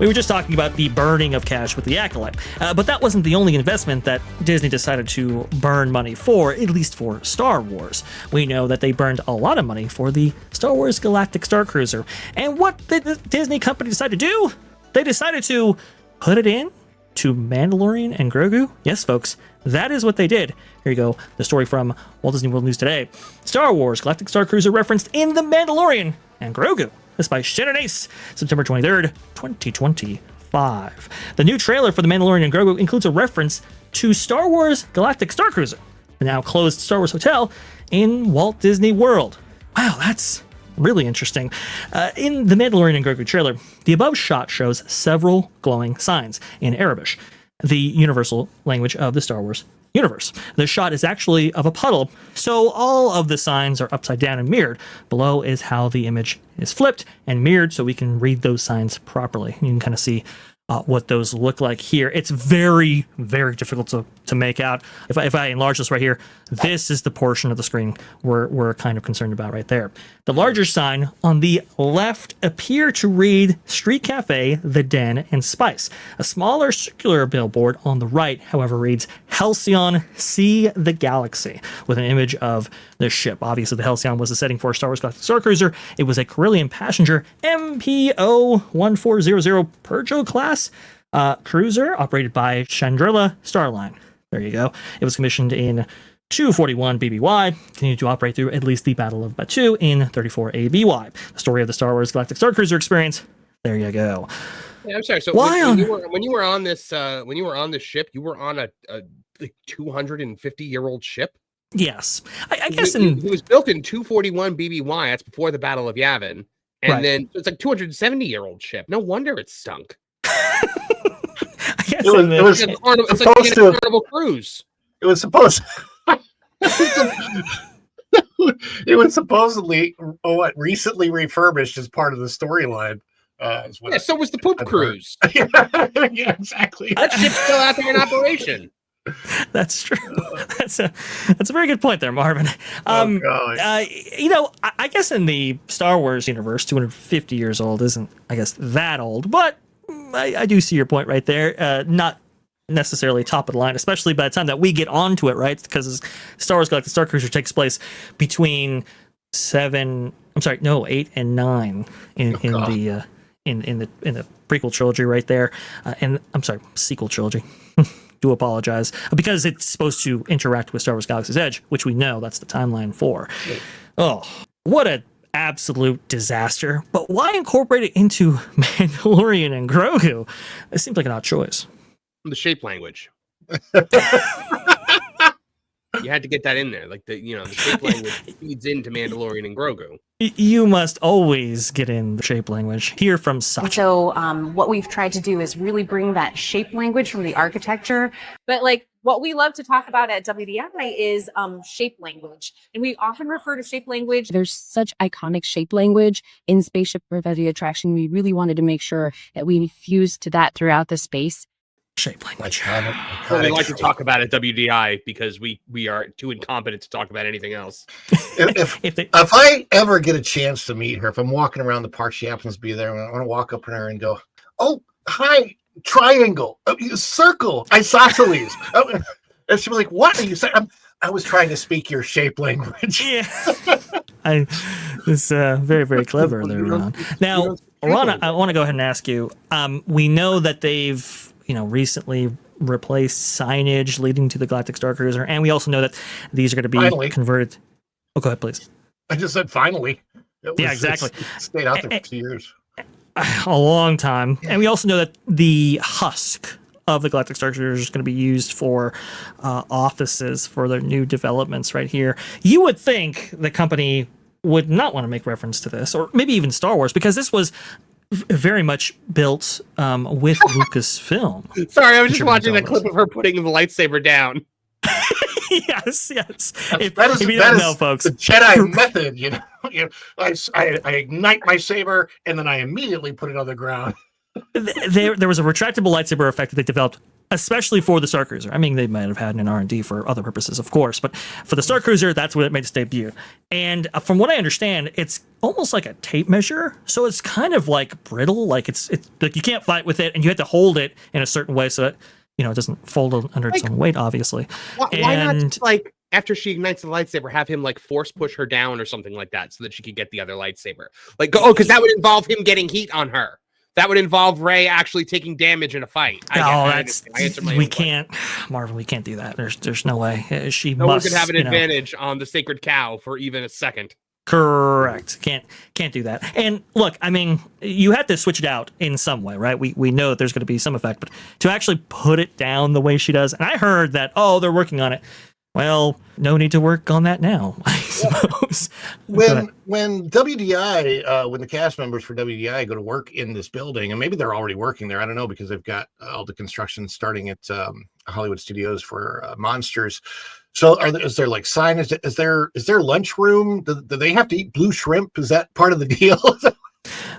We were just talking about the burning of cash with the Acolyte, but that wasn't the only investment that Disney decided to burn money for, at least for Star Wars. We know that they burned a lot of money for the Star Wars Galactic Star Cruiser. And what did the Disney company decide to do? They decided to put it in to Mandalorian and Grogu. Yes, folks, that is what they did. Here you go, the story from Walt Disney World News Today. Star Wars Galactic Star Cruiser referenced in The Mandalorian and Grogu. This by Shannon Ace, September 23rd, 2025. The new trailer for The Mandalorian and Grogu includes a reference to Star Wars Galactic Star Cruiser, the now closed Star Wars hotel in Walt Disney World. Wow, that's really interesting. In the Mandalorian and Grogu trailer, the above shot shows several glowing signs in Arabic, the universal language of the Star Wars universe. The shot is actually of a puddle, so all of the signs are upside down and mirrored. Below is how the image is flipped and mirrored so we can read those signs properly. You can kind of see what those look like here. It's very, very difficult to make out. If I enlarge this right here, this is the portion of the screen we're kind of concerned about right there. The larger sign on the left appear to read Street Cafe, The Den, and Spice. A smaller circular billboard on the right, however, reads Halcyon, See the Galaxy, with an image of the ship. Obviously, the Halcyon was the setting for Star Wars Galactic Star Cruiser. It was a Carillion passenger MPO-1400 Peugeot class cruiser operated by Chandrila Starline. There you go. It was commissioned in 241 BBY, continued to operate through at least the Battle of Batuu in 34 ABY. The story of the Star Wars Galactic Star Cruiser experience. There you go. Yeah, I'm sorry. So when you were on this ship, you were on a 250-year-old ship. Yes, I guess it was built in 241 BBY. That's before the Battle of Yavin, and then it's like 270-year-old ship. No wonder it stunk. I guess it was like a Carnival cruise. It was supposed. It was supposedly recently refurbished as part of the storyline. So was the poop cruise. Yeah, exactly. That ship's still out there in operation. That's true. That's a very good point there, Marvin. I guess in the Star Wars universe, 250 years old isn't, I guess, that old, but I do see your point right there. Not necessarily top of the line, especially by the time that we get onto it, right? Because Star Wars Galactic Star Cruiser takes place between 8 and 9 in the prequel trilogy right there, and I'm sorry, sequel trilogy. Do apologize, because it's supposed to interact with Star Wars Galaxy's Edge, which we know that's the timeline for. Oh, what a absolute disaster. But why incorporate it into Mandalorian and Grogu? It seems like an odd choice. The shape language. You had to get that in there. Like the shape language feeds into Mandalorian and Grogu. You must always get in the shape language. Hear from Sacha. So what we've tried to do is really bring that shape language from the architecture. But like what we love to talk about at WDI is shape language. And we often refer to shape language. There's such iconic shape language in Spaceship Reverie Attraction. We really wanted to make sure that we fused to that throughout the space. Shape language. Well, we like to talk about it at WDI because we are too incompetent to talk about anything else. If I ever get a chance to meet her, if I'm walking around the park, she happens to be there, I want to walk up to her and go, "Oh, hi, triangle, circle, isosceles." And she'll be like, "What are you saying?" I was trying to speak your shape language. Yeah. It's very, very clever there, Ron. Now, Ron, I want to go ahead and ask you, we know that they've recently replaced signage leading to the Galactic Star Cruiser, and we also know that these are going to be converted. Oh, go ahead, please. I just said finally. Yeah, exactly. It stayed out there for 2 years. A long time. And we also know that the husk of the Galactic Star Cruiser is going to be used for offices for their new developments right here. You would think the company would not want to make reference to this, or maybe even Star Wars, because this was very much built with Lucasfilm. Sorry, I was just watching that clip of her putting the lightsaber down. yes. If you don't know, folks, the Jedi method. I ignite my saber and then I immediately put it on the ground. There was a retractable lightsaber effect that they developed especially for the Star Cruiser. I mean, they might have had an R&D for other purposes, of course, but for the Star Cruiser, that's when it made its debut. And from what I understand, it's almost like a tape measure, so it's kind of like brittle, like it's like you can't fight with it, and you have to hold it in a certain way so that it doesn't fold under its own weight, obviously. Why not just, like, after she ignites the lightsaber, have him like force push her down or something like that, so that she could get the other lightsaber? Like, because that would involve him getting heat on her. That would involve Rey actually taking damage in a fight. We can't, Marvin. We can't do that. There's no way. No one could have an advantage on the sacred cow for even a second. Correct. Can't do that. And look, I mean, you have to switch it out in some way, right? We know that there's going to be some effect, but to actually put it down the way she does, and I heard that they're working on it. Well, no need to work on that now, I suppose. When WDI, when the cast members for WDI go to work in this building, and maybe they're already working there, I don't know, because they've got all the construction starting at Hollywood Studios for Monsters. So is there like signage? Is there lunchroom? Do they have to eat blue shrimp? Is that part of the deal?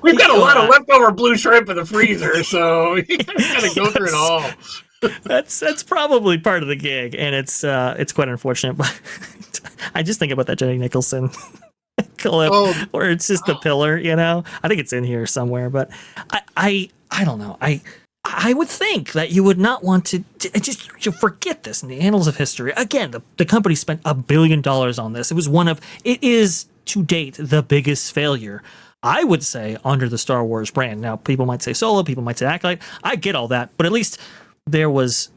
We've got a lot of leftover blue shrimp in the freezer, so you gotta go through it all. That's probably part of the gig, and it's quite unfortunate. But I just think about that Jenny Nicholson clip where it's just the pillar, I think it's in here somewhere, but I don't know. I would think that you would not want to just forget this in the annals of history. Again, the company spent $1 billion on this. It is to date the biggest failure, I would say, under the Star Wars brand. Now, people might say Solo, people might say Acolyte. I get all that, but at least there was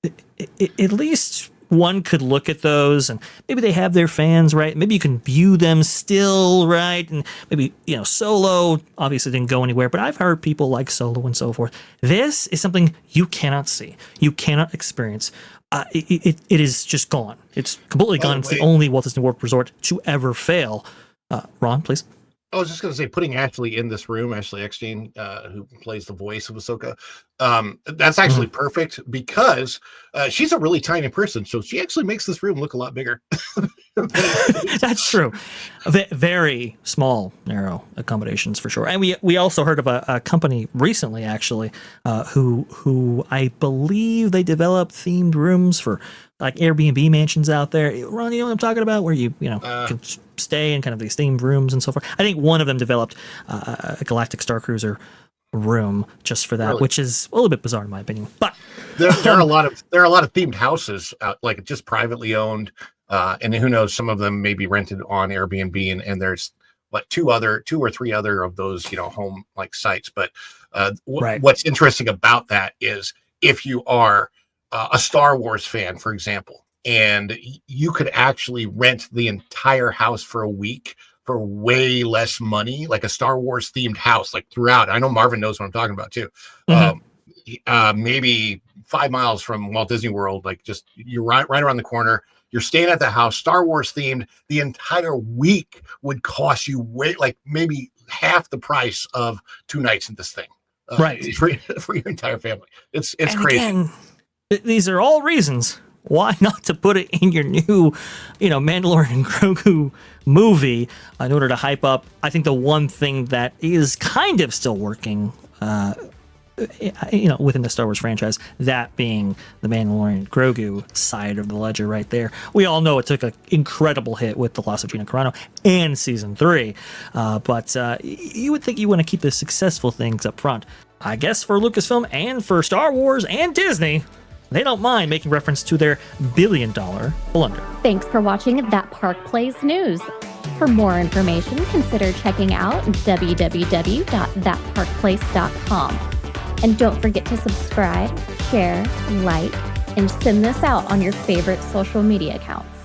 at least one could look at those, and maybe they have their fans, right? Maybe you can view them still, right? And maybe, Solo obviously didn't go anywhere, but I've heard people like Solo and so forth. This is something you cannot see. You cannot experience. It is just gone. It's completely gone. It's the only Walt Disney World Resort to ever fail. Ron, please. I was just going to say, putting Ashley in this room, Ashley Eckstein, who plays the voice of Ahsoka, that's actually perfect because she's a really tiny person. So she actually makes this room look a lot bigger. That's true. Very small, narrow accommodations for sure. And we also heard of a company recently, actually, who I believe they develop themed rooms for like Airbnb mansions out there. Ron, you know what I'm talking about? Where you can stay in kind of these themed rooms and so forth. I think one of them developed a Galactic Star Cruiser room just for that, really? Which is a little bit bizarre in my opinion. But there are a lot of themed houses, like just privately owned, and who knows, some of them may be rented on Airbnb, and there's like two or three other of those home like sites. But what's interesting about that is if you are a Star Wars fan, for example, and you could actually rent the entire house for a week for way less money, like a Star Wars themed house, like throughout. I know Marvin knows what I'm talking about too. Mm-hmm. Maybe 5 miles from Walt Disney World, like just you're right around the corner. You're staying at the house, Star Wars themed. The entire week would cost you like maybe half the price of 2 nights in this thing, right? For your entire family. It's crazy. Again, these are all reasons why not to put it in your new, Mandalorian Grogu movie in order to hype up. I think the one thing that is kind of still working, within the Star Wars franchise, that being the Mandalorian Grogu side of the ledger right there. We all know it took an incredible hit with the loss of Gina Carano and season 3, but you would think you want to keep the successful things up front. I guess for Lucasfilm and for Star Wars and Disney, they don't mind making reference to their $1 billion blunder. Thanks for watching That Park Plays News. For more information, consider checking out www.thatparkplace.com. And don't forget to subscribe, share, like, and send this out on your favorite social media accounts.